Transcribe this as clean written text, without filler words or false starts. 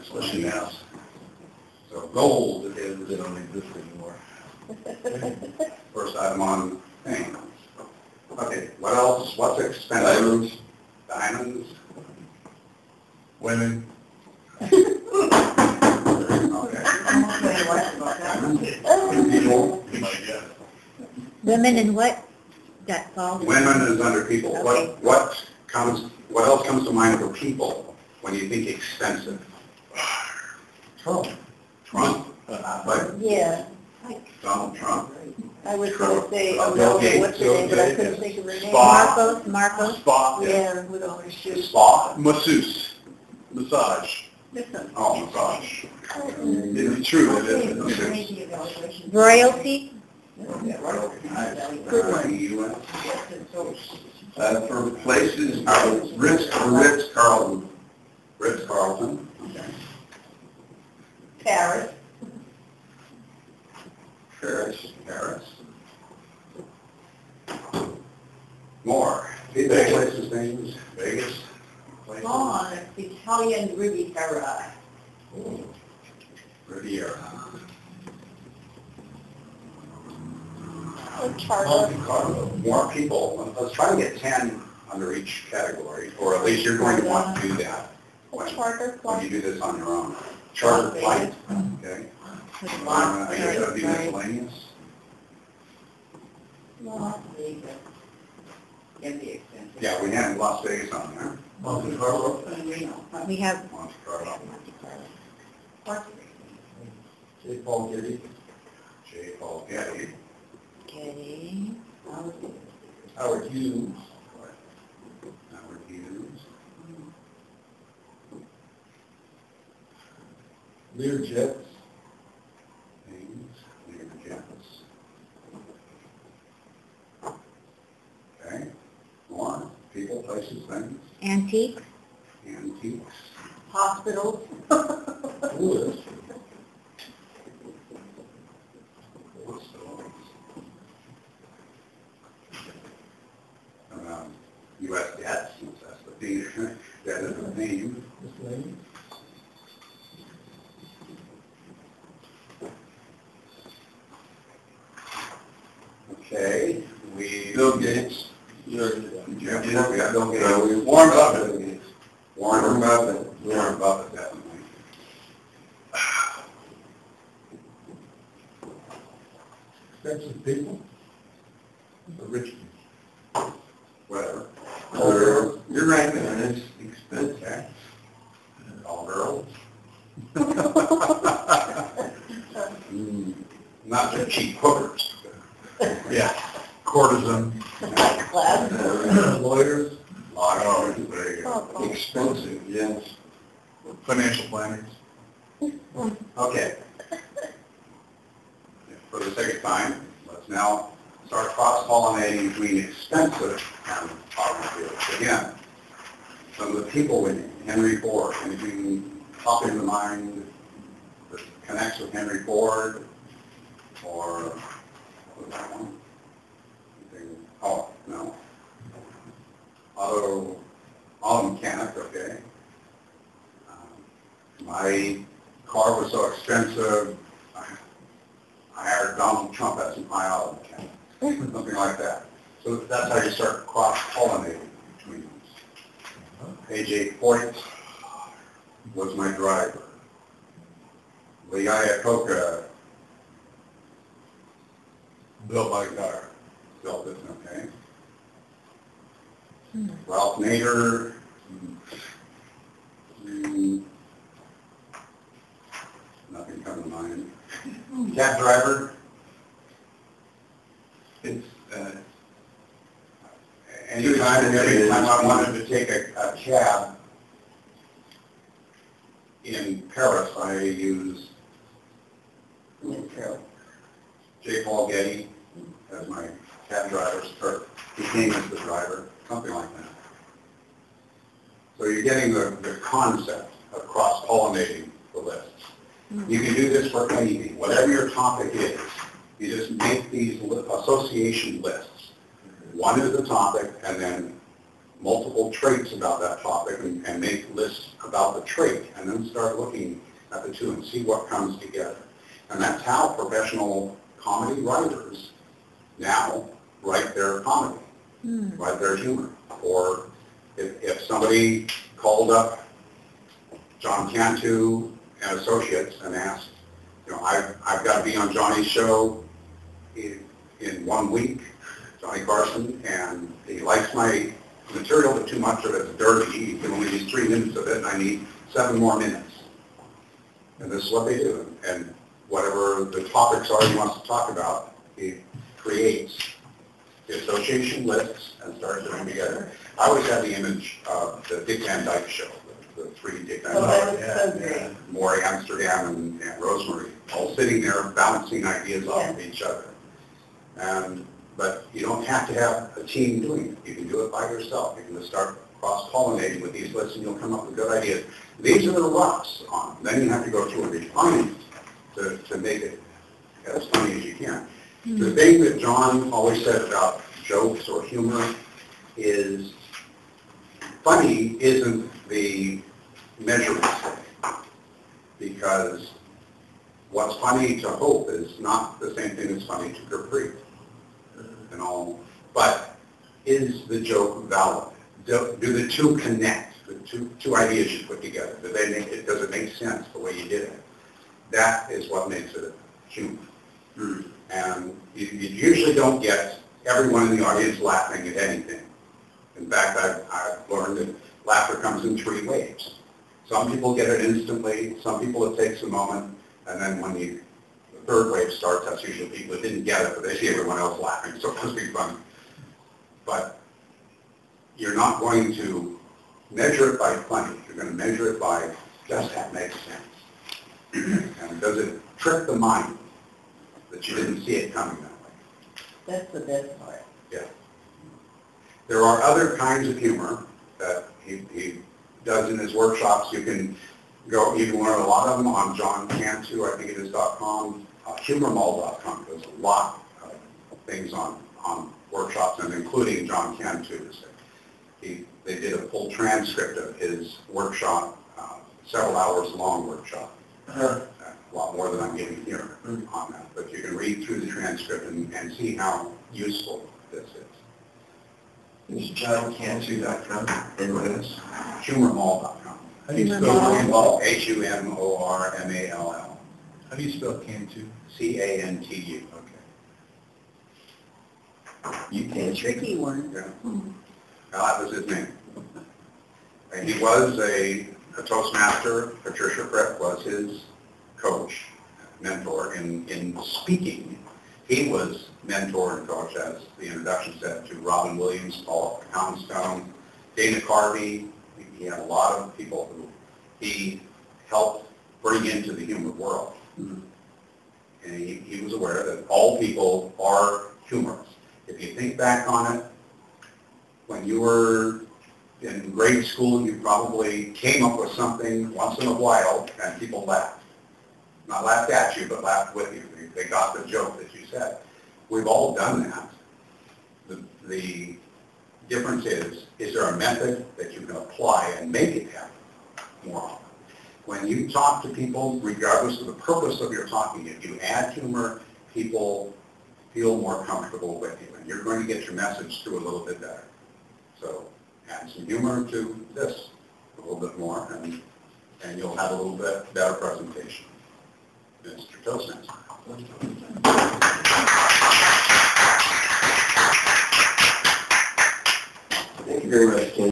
especially now. So gold is, They don't exist anymore. first item on thing. Okay, what else? What's expensive? Diamonds. Women. Okay. People. Women and what? That falls? Women is under people. Okay. What else comes to mind for people when you think expensive? Trump. Trump. But Yeah. Donald Trump. I was going to say, I Bill don't know Gates, what's her Bill name, but I Gates. couldn't think of her name. Spa. Marcos? Spa. Yeah, with all her shoes. Spa. Masseuse. Massage. Oh, massage. It's true, it is. Okay. Royalty? Good one. For places, Ritz-Carlton. Ritz-Carlton. Okay. Paris. Paris. More. Big places, things. Vegas. Places. On Italian Riviera. Riviera. Charter. More people. Let's try to get 10 under each category, or at least you're going to want to do that when you do this on your own. Charter flight. Okay. Are you going to do miscellaneous? Las Vegas. Can be expensive. Yeah, we have Las Vegas on there. Monte Carlo. We have Monte Carlo. J. Paul Getty. J. Paul Getty. Okay. Howard Hughes. Howard Hughes. Lear Jets. Jets. Okay. More. People, places, things. Antiques. Antiques. Hospitals. Wood. U.S. debt, since that's the theme, that is the theme. Miscellaneous. Okay, Bill Gates. Bill Gates. Warren Buffett. Warren Buffett, definitely. Expensive people. The rich people. Whatever. You're right, man, it's expensive. Okay. All girls. Not the cheap hookers. Yeah. Courtesan. Lawyers. Oh, there you go. Expensive, yes. Financial planners. Okay. For the sake of time, let's now start cross-pollinating between expensive and automobiles. Again, some of the people in Henry Ford, anything pop into mind that connects with Henry Ford, or what was that one? Anything, oh, no. Auto mechanic, okay. My car was so expensive, I hired Donald Trump as my auto mechanic, something like that. So that's how you start cross-pollinating between them. A.J. Foyt was my driver. Lee Iacocca built my car. Built it, okay. Ralph Nader, nothing comes to mind. Cab driver, it's anytime and every time I wanted to take a cab in Paris, I use J. Paul Getty as my cab driver, or he came as the driver, something like that. So you're getting the concept of cross-pollinating the lists. You can do this for anything, whatever your topic is. You just make these association lists. One is the topic, and then multiple traits about that topic and make lists about the trait, and then start looking at the two and see what comes together. And that's how professional comedy writers now write their comedy, write their humor. Or if somebody called up John Cantu and Associates and asked, I've got to be on Johnny's show in 1 week, Johnny Carson, and he likes my material, but too much of it's dirty. He can only use 3 minutes of it, and I need 7 more minutes. And this is what they do. And whatever the topics are he wants to talk about, he creates the association lists and starts putting them together. I always had the image of the Dick Van Dyke Show, the 3 Dick Van Dyke. That was so great. Maury Amsterdam and Rosemary, all sitting there bouncing ideas off of each other. But you don't have to have a team doing it. You can do it by yourself. You can just start cross-pollinating with these lists and you'll come up with good ideas. These are the roughs on them. Then you have to go through and refine it to make it as funny as you can. The thing that John always said about jokes or humor is funny isn't the measurement stick, because what's funny to Hope is not the same thing as funny to Gurpreet and all. But is the joke valid? Do the two connect? The two ideas you put together, does it make sense the way you did it? That is what makes it humor. And you usually don't get everyone in the audience laughing at anything. In fact, I've learned that laughter comes in 3 waves. Some people get it instantly, some people it takes a moment, and then when the 3rd wave starts, that's usually people that didn't get it, but they see everyone else laughing, so it must be funny. But you're not going to measure it by funny. You're going to measure it by, does that make sense? And does it trick the mind that you didn't see it coming that way? That's the best part. Yeah. There are other kinds of humor that he does in his workshops. You can learn a lot of them on John Cantu, I think it is .com, humormall.com. There's a lot of things on workshops, and including John Cantu's. They did a full transcript of his workshop, several hours long workshop. A lot more than I'm giving here on that. But you can read through the transcript and see how useful this is. It's johncantu.com. And what is? Humormall.com. How do you spell Humormall? Humormall. How do you spell Cantu? Cantu. Okay. You can. Tricky one. Yeah. Now, that was his name. And he was a Toastmaster. Patricia Fripp was his coach, mentor in speaking. He was mentor and coach, as the introduction said, to Robin Williams, Paul Poundstone, Dana Carvey. He had a lot of people who he helped bring into the humor world. And he was aware that all people are humorous. If you think back on it, when you were in grade school, you probably came up with something once in a while and people laughed. Not laughed at you, but laughed with you. They got the joke that you said. We've all done that. The difference is there a method that you can apply and make it happen more often? When you talk to people, regardless of the purpose of your talking, if you add humor, people feel more comfortable with you, and you're going to get your message through a little bit better. So add some humor to this a little bit more, and you'll have a little bit better presentation. Mr. Toastmaster. Thank you very much, Ken.